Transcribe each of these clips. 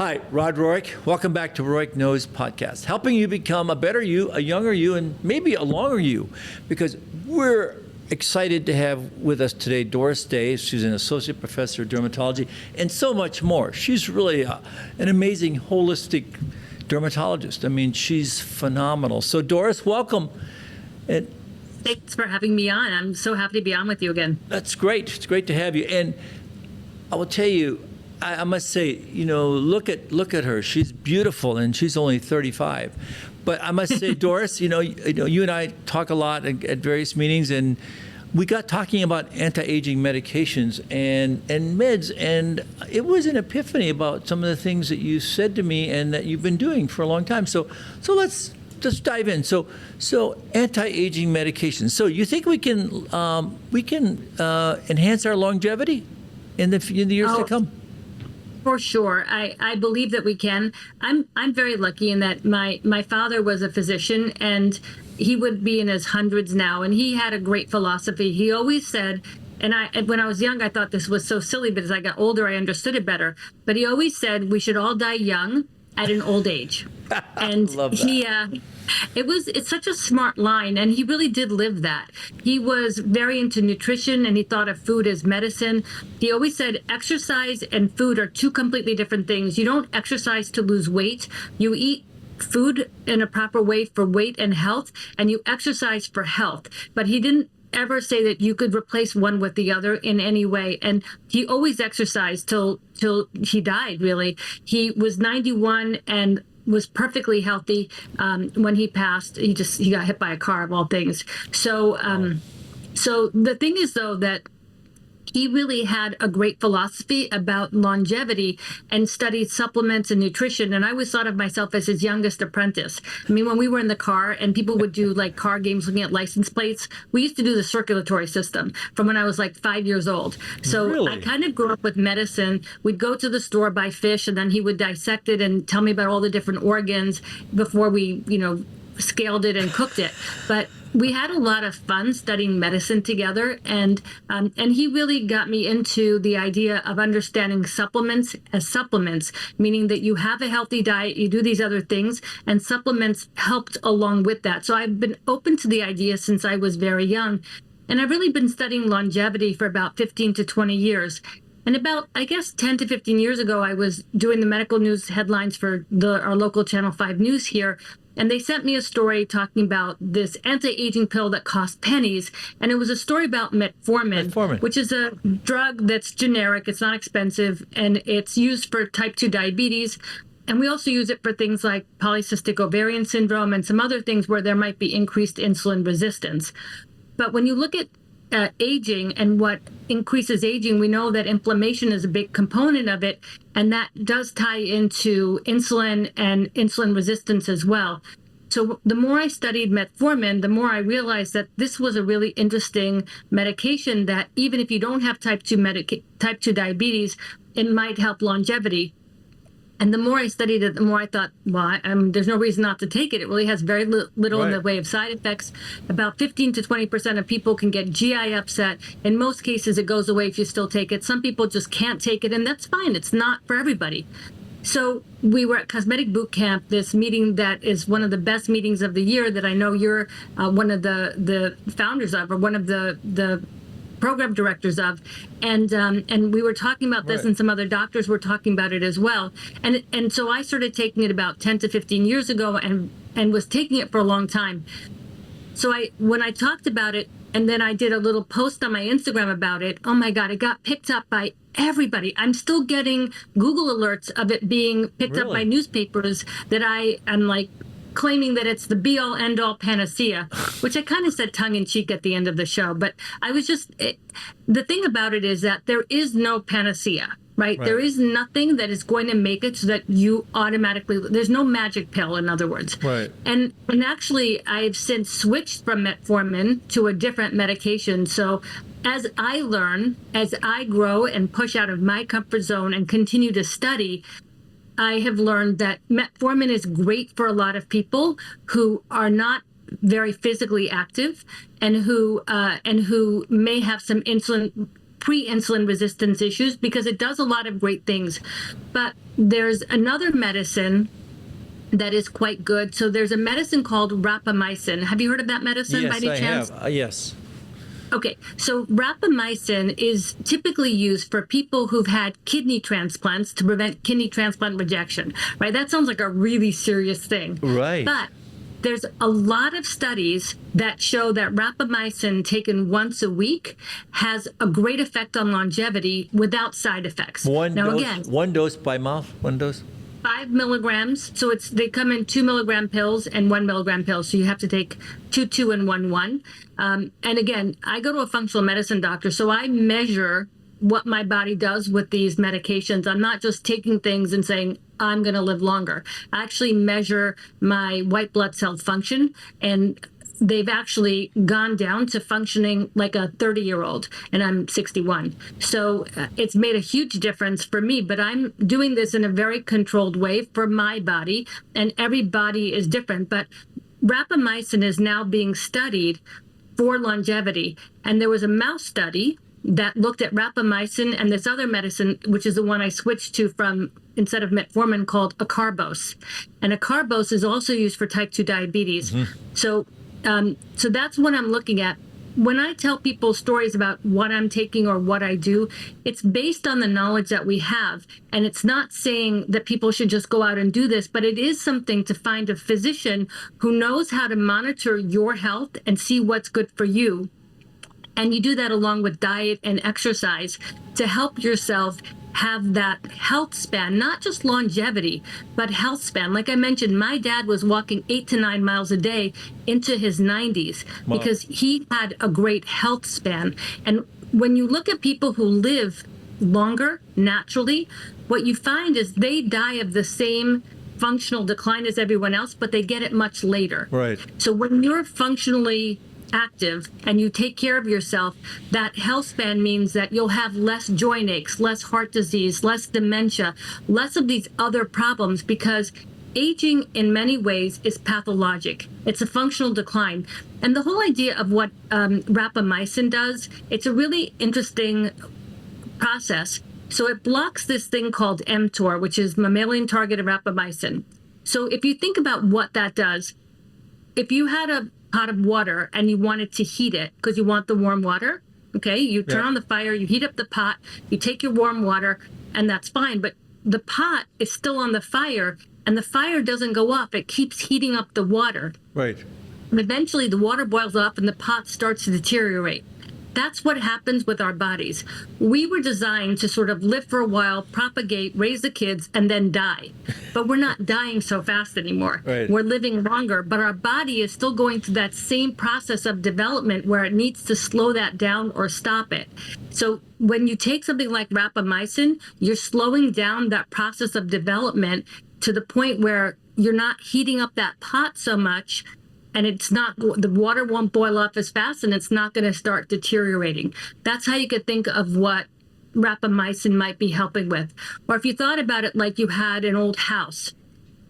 Hi, Drrodrohrich. Welcome back to Rohrich Knows Podcast, helping you become a better you, a younger you, and maybe a longer you, because we're excited to have with us today Doris Day. She's an associate professor of dermatology and so much more. She's really an amazing holistic dermatologist. I mean, she's phenomenal. So Doris, welcome. And thanks for having me on. I'm so happy to be on with you again. That's great. It's great to have you. And I will tell you, I must say, look at her. She's beautiful, and she's only 35. But I must say, Doris, you and I talk a lot at various meetings, and we got talking about anti-aging medications and meds, and it was an epiphany about some of the things that you said to me and that you've been doing for a long time. So let's just dive in. So anti-aging medications. So you think we can enhance our longevity in the years to come? For sure. I believe that we can. I'm very lucky in that my father was a physician, and he would be in his hundreds now, and he had a great philosophy. He always said, and when I was young, I thought this was so silly, but as I got older, I understood it better. But he always said we should all die young at an old age. And love that. It's such a smart line, and he really did live that. He was very into nutrition, and he thought of food as medicine. He always said exercise and food are two completely different things. You don't exercise to lose weight. You eat food in a proper way for weight and health, and you exercise for health. But he didn't ever say that you could replace one with the other in any way. And he always exercised till he died, really. He was 91 and was perfectly healthy when he passed. He got hit by a car, of all things. So the thing is, though, that he really had a great philosophy about longevity and studied supplements and nutrition. And I always thought of myself as his youngest apprentice. I mean, when we were in the car and people would do like car games looking at license plates, we used to do the circulatory system from when I was like 5 years old. So really? I kind of grew up with medicine. We'd go to the store, buy fish, and then he would dissect it and tell me about all the different organs before we, scaled it and cooked it. But we had a lot of fun studying medicine together, and he really got me into the idea of understanding supplements as supplements, meaning that you have a healthy diet, you do these other things, and supplements helped along with that. So I've been open to the idea since I was very young, and I've really been studying longevity for about 15 to 20 years. And about, I guess, 10 to 15 years ago, I was doing the medical news headlines for our local Channel 5 News here. And they sent me a story talking about this anti-aging pill that cost pennies. And it was a story about Metformin, which is a drug that's generic. It's not expensive, and it's used for type 2 diabetes. And we also use it for things like polycystic ovarian syndrome and some other things where there might be increased insulin resistance. But when you look at aging and what increases aging, we know that inflammation is a big component of it, and that does tie into insulin and insulin resistance as well. So the more I studied Metformin, the more I realized that this was a really interesting medication that even if you don't have type 2 diabetes, it might help longevity. And the more I studied it, the more I thought, well, there's no reason not to take it. It really has very little in the way of side effects. About 15 to 20% of people can get GI upset. In most cases, it goes away if you still take it. Some people just can't take it, and that's fine. It's not for everybody. So we were at Cosmetic Boot Camp, this meeting that is one of the best meetings of the year that I know you're one of the founders of, or one of the program directors of, and we were talking about this, and some other doctors were talking about it as well, and so I started taking it about 10 to 15 years ago, and was taking it for a long time. So when I talked about it, and then I did a little post on my Instagram about it, oh my God, it got picked up by everybody. I'm still getting Google alerts of it being picked up by newspapers that I am like claiming that it's the be-all, end-all panacea, which I kind of said tongue-in-cheek at the end of the show. But I was the thing about it is that there is no panacea, right? There is nothing that is going to make it so that you automatically, there's no magic pill, in other words. Right. And actually, I've since switched from Metformin to a different medication. So as I learn, as I grow and push out of my comfort zone and continue to study, I have learned that Metformin is great for a lot of people who are not very physically active and who may have some insulin pre-insulin resistance issues because it does a lot of great things. But there's another medicine that is quite good. So there's a medicine called Rapamycin. Have you heard of that medicine by any chance? Yes, I have. Yes. Okay, so rapamycin is typically used for people who've had kidney transplants to prevent kidney transplant rejection, right? That sounds like a really serious thing. Right. But there's a lot of studies that show that rapamycin taken once a week has a great effect on longevity without side effects. One dose by mouth, one dose? 5 milligrams. So they come in 2 milligram pills and 1 milligram pills. So you have to take 2, and 1. And again, I go to a functional medicine doctor, so I measure what my body does with these medications. I'm not just taking things and saying, I'm going to live longer. I actually measure my white blood cell function, and they've actually gone down to functioning like a 30-year-old, and I'm 61. So it's made a huge difference for me, but I'm doing this in a very controlled way for my body, and every body is different. But rapamycin is now being studied for longevity. And there was a mouse study that looked at rapamycin and this other medicine, which is the one I switched to from instead of metformin, called acarbose. And acarbose is also used for type 2 diabetes. So that's what I'm looking at. When I tell people stories about what I'm taking or what I do, it's based on the knowledge that we have. And it's not saying that people should just go out and do this, but it is something to find a physician who knows how to monitor your health and see what's good for you. And you do that along with diet and exercise to help yourself have that health span, not just longevity, but health span. Like I mentioned, my dad was walking 8 to 9 miles a day into his 90s because he had a great health span. And when you look at people who live longer naturally, what you find is they die of the same functional decline as everyone else, but they get it much later. Right. So when you're functionally active and you take care of yourself, that health span means that you'll have less joint aches, less heart disease, less dementia, less of these other problems, because aging in many ways is pathologic. It's a functional decline. And the whole idea of what rapamycin does, it's a really interesting process. So it blocks this thing called mTOR, which is mammalian targeted rapamycin. So if you think about what that does, if you had a pot of water and you wanted to heat it because you want the warm water, okay, you turn on the fire, you heat up the pot, you take your warm water, and that's fine. But the pot is still on the fire, and the fire doesn't go off. It keeps heating up the water. Right. And eventually the water boils off and the pot starts to deteriorate. That's what happens with our bodies. We were designed to sort of live for a while, propagate, raise the kids, and then die. But we're not dying so fast anymore. Right. We're living longer, but our body is still going through that same process of development where it needs to slow that down or stop it. So when you take something like rapamycin, you're slowing down that process of development to the point where you're not heating up that pot so much, and it's not, the water won't boil off as fast, and it's not going to start deteriorating. That's how you could think of what rapamycin might be helping with. Or if you thought about it like you had an old house,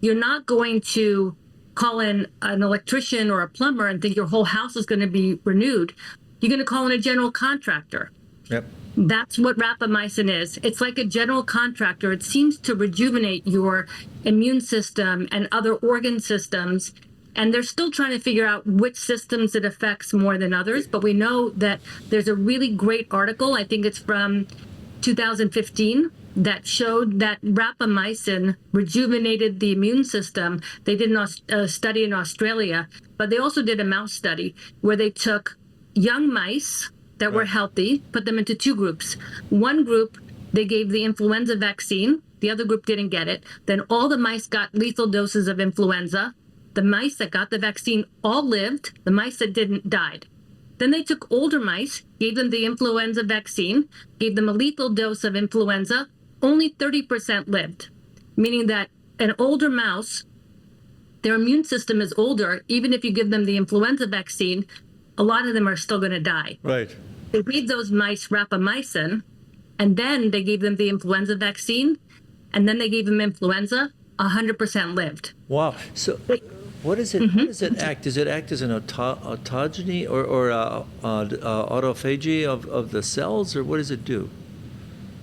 you're not going to call in an electrician or a plumber and think your whole house is going to be renewed. You're going to call in a general contractor. Yep. That's what rapamycin is. It's like a general contractor. It seems to rejuvenate your immune system and other organ systems. And they're still trying to figure out which systems it affects more than others. But we know that there's a really great article, I think it's from 2015, that showed that rapamycin rejuvenated the immune system. They did a study in Australia, but they also did a mouse study where they took young mice that were healthy, put them into 2 groups. One group, they gave the influenza vaccine. The other group didn't get it. Then all the mice got lethal doses of influenza. The mice that got the vaccine all lived. The mice that didn't died. Then they took older mice, gave them the influenza vaccine, gave them a lethal dose of influenza. Only 30% lived, meaning that an older mouse, their immune system is older. Even if you give them the influenza vaccine, a lot of them are still going to die. Right. They gave those mice rapamycin, and then they gave them the influenza vaccine, and then they gave them influenza. 100% lived. Wow. So What is it? How does it act? Does it act as an autogeny or autophagy of the cells, or what does it do?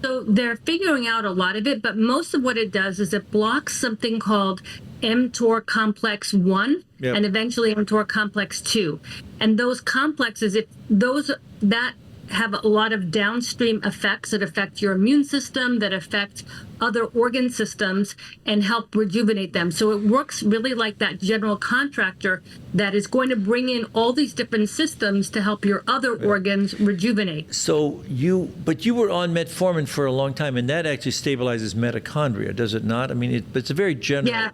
So they're figuring out a lot of it, but most of what it does is it blocks something called mTOR complex 1 Yep. and eventually mTOR complex 2. And those complexes, if those that have a lot of downstream effects that affect your immune system, that affect other organ systems and help rejuvenate them. So it works really like that general contractor that is going to bring in all these different systems to help your other organs rejuvenate. So but you were on metformin for a long time, and that actually stabilizes mitochondria, does it not? I mean, it's a very general. Yeah.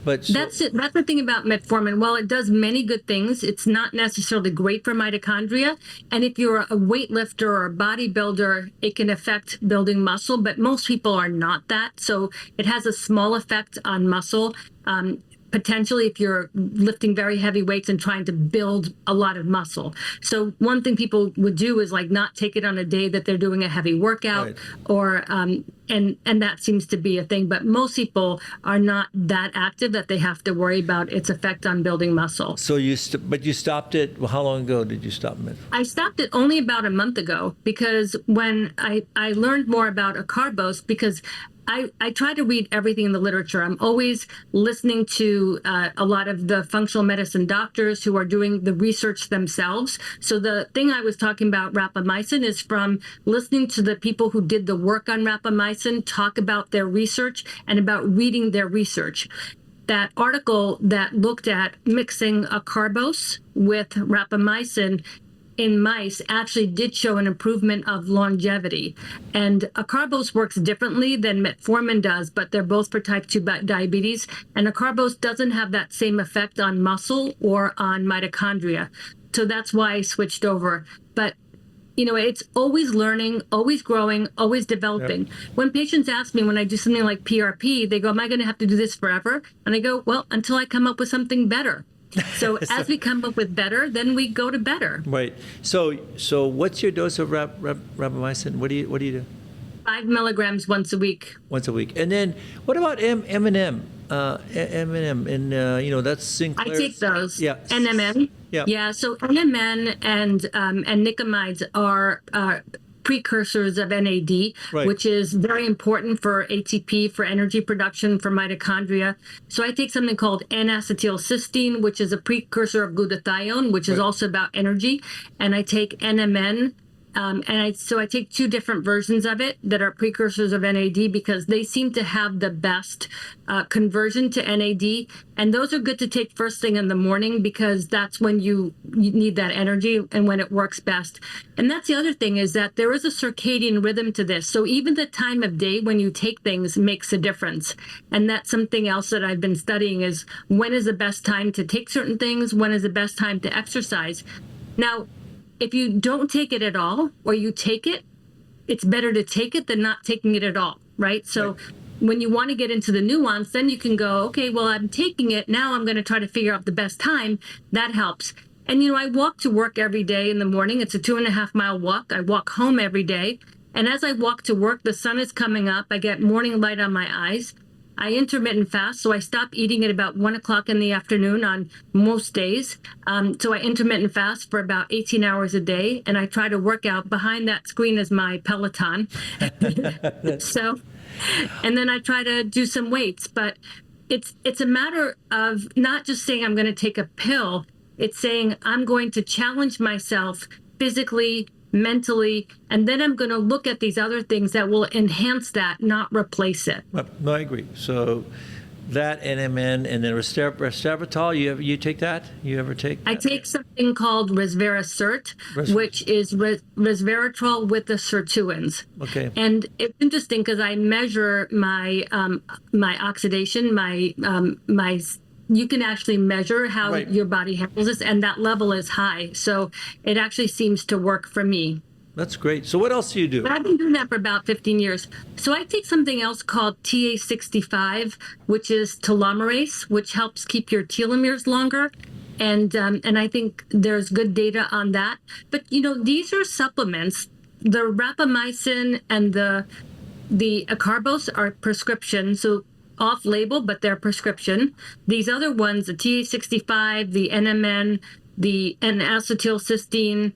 But That's it. That's the thing about metformin. While it does many good things, it's not necessarily great for mitochondria. And if you're a weightlifter or a bodybuilder, it can affect building muscle, but most people are not that. So it has a small effect on muscle. Potentially if you're lifting very heavy weights and trying to build a lot of muscle. So one thing people would do is like not take it on a day that they're doing a heavy workout, Right. or and that seems to be a thing. But most people are not that active that they have to worry about its effect on building muscle. So but you stopped it. Well, how long ago did you stop metformin? I stopped it only about a month ago because when I learned more about acarbose, because I try to read everything in the literature. I'm always listening to a lot of the functional medicine doctors who are doing the research themselves. So the thing I was talking about, rapamycin, is from listening to the people who did the work on rapamycin talk about their research and about reading their research. That article that looked at mixing acarbose with rapamycin in mice actually did show an improvement of longevity. And acarbose works differently than metformin does, but they're both for type 2 diabetes. And acarbose doesn't have that same effect on muscle or on mitochondria. So that's why I switched over. But it's always learning, always growing, always developing. Yep. When patients ask me when I do something like PRP, they go, am I going to have to do this forever? And I go, well, until I come up with something better. So as we come up with better, then we go to better. Right. So what's your dose of rapamycin? What do you do? 5 milligrams once a week. Once a week. And then what about M&M? M&M, and that's Sinclair's. I take those. Yeah. NMN. Yeah. Yeah. So NMN and nicamides are precursors of NAD, Right. which is very important for ATP, for energy production, for mitochondria. So I take something called N-acetylcysteine, which is a precursor of glutathione, which is Right. also about energy. And I take NMN. So I take 2 different versions of it that are precursors of NAD because they seem to have the best conversion to NAD. And those are good to take first thing in the morning because that's when you need that energy and when it works best. And that's the other thing is that there is a circadian rhythm to this. So even the time of day when you take things makes a difference. And that's something else that I've been studying is when is the best time to take certain things? When is the best time to exercise? Now, if you don't take it at all, or you take it, it's better to take it than not taking it at all, right? So Right. when you want to get into the nuance, then you can go, okay, well, I'm taking it. Now I'm going to try to figure out the best time. That helps. And, I walk to work every day in the morning. It's a 2.5-mile walk. I walk home every day. And as I walk to work, the sun is coming up. I get morning light on my eyes. I intermittent fast, so I stop eating at about 1 o'clock in the afternoon on most days. So I intermittent fast for about 18 hours a day, and I try to work out. Behind that screen is my Peloton. So, and then I try to do some weights, but it's a matter of not just saying I'm going to take a pill. It's saying I'm going to challenge myself physically, mentally, and then I'm going to look at these other things that will enhance that, not replace it. No, I agree. So that NMN and then resveratrol, you take that? You ever take that? I take something called resveratrol, which is resveratrol with the sirtuins. Okay. And it's interesting because I measure my my oxidation, you can actually measure how Right. your body handles this, and that level is high. So it actually seems to work for me. That's great. So what else do you do? But I've been doing that for about 15 years. So I take something else called TA65, which is telomerase, which helps keep your telomeres longer. And I think there's good data on that. But, these are supplements. The rapamycin and the acarbose are prescription. So off-label, but they're prescription. These other ones, the TH65, the NMN, the N-acetylcysteine,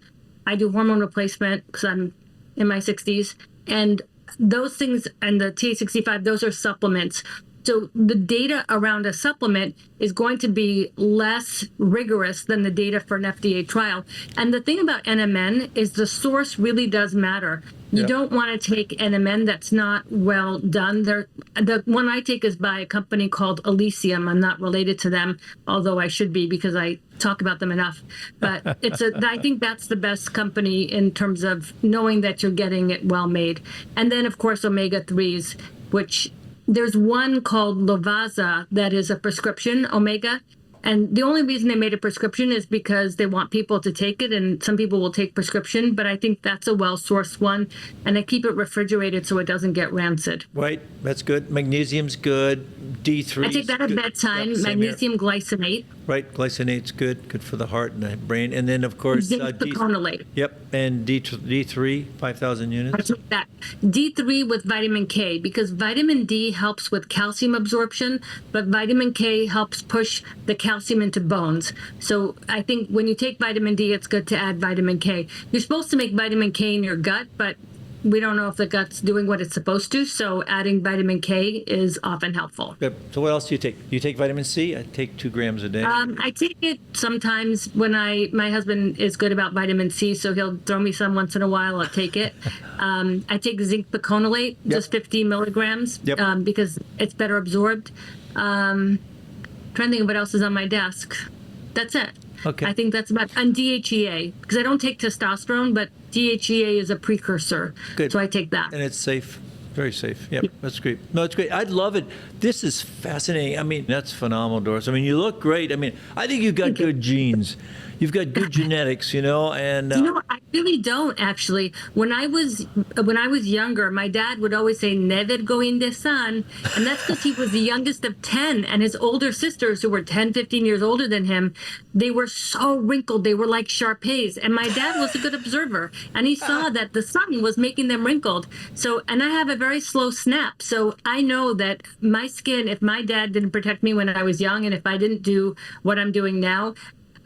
I do hormone replacement because I'm in my 60s. And those things, and the TH65, those are supplements. So the data around a supplement is going to be less rigorous than the data for an FDA trial. And the thing about NMN is the source really does matter. You don't want to take NMN that's not well done. The one I take is by a company called Elysium. I'm not related to them, although I should be because I talk about them enough. But I think that's the best company in terms of knowing that you're getting it well made. And then, of course, omega-3s, which there's one called Lovaza that is a prescription omega. And the only reason they made a prescription is because they want people to take it, and some people will take prescription, but I think that's a well-sourced one, and I keep it refrigerated so it doesn't get rancid. Right, that's good. Magnesium's good. D3. I take that at bedtime, yep, magnesium glycinate. Right, glycinate's good for the heart and the brain. And then, of course, Zinc piconolate. Yep, and D3, 5,000 units. I take that. D3 with vitamin K, because vitamin D helps with calcium absorption, but vitamin K helps push the calcium into bones. So I think when you take vitamin D, it's good to add vitamin K. You're supposed to make vitamin K in your gut, but we don't know if the gut's doing what it's supposed to, so adding vitamin K is often helpful. Yep. So what else do you take? You take vitamin C? I take 2 grams a day. I take it sometimes when my husband is good about vitamin C, so he'll throw me some once in a while. I'll take it. I take zinc piconolate, just 50 milligrams, because it's better absorbed. Trying to think of what else is on my desk. That's it. Okay. I think that's about, and DHEA, because I don't take testosterone, but DHEA is a precursor. Good. So I take that. And it's safe. Very safe. Yep, that's great. No, it's great. I'd love it. This is fascinating. I mean, that's phenomenal, Doris. I mean, you look great. I mean, I think you've got good genes. You've got good genetics, and I really don't actually. When I was younger, my dad would always say "never go in the sun," and that's because he was the youngest of 10, and his older sisters, who were 10, 15 years older than him, they were so wrinkled. They were like Shar-Peis, and my dad was a good observer, and he saw that the sun was making them wrinkled. So, and I have a very slow snap, so I know that my skin, if my dad didn't protect me when I was young, and if I didn't do what I'm doing now,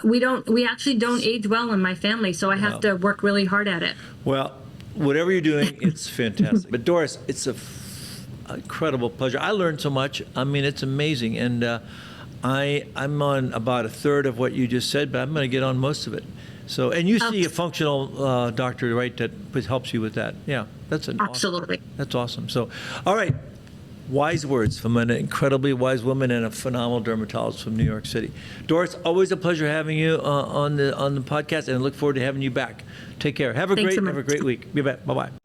we actually don't age well in my family, so I have to work really hard at it. Well, whatever you're doing, it's fantastic. But Doris, it's an incredible pleasure. I learned so much. I mean, it's amazing. And I'm on about a third of what you just said, but I'm going to get on most of it. So, and you see a functional doctor, right, that helps you with that. Yeah, that's absolutely awesome. That's awesome. So, all right. Wise words from an incredibly wise woman and a phenomenal dermatologist from New York City. Doris, always a pleasure having you on the podcast, and I look forward to having you back. Take care. Have a great week. Be back. Bye-bye.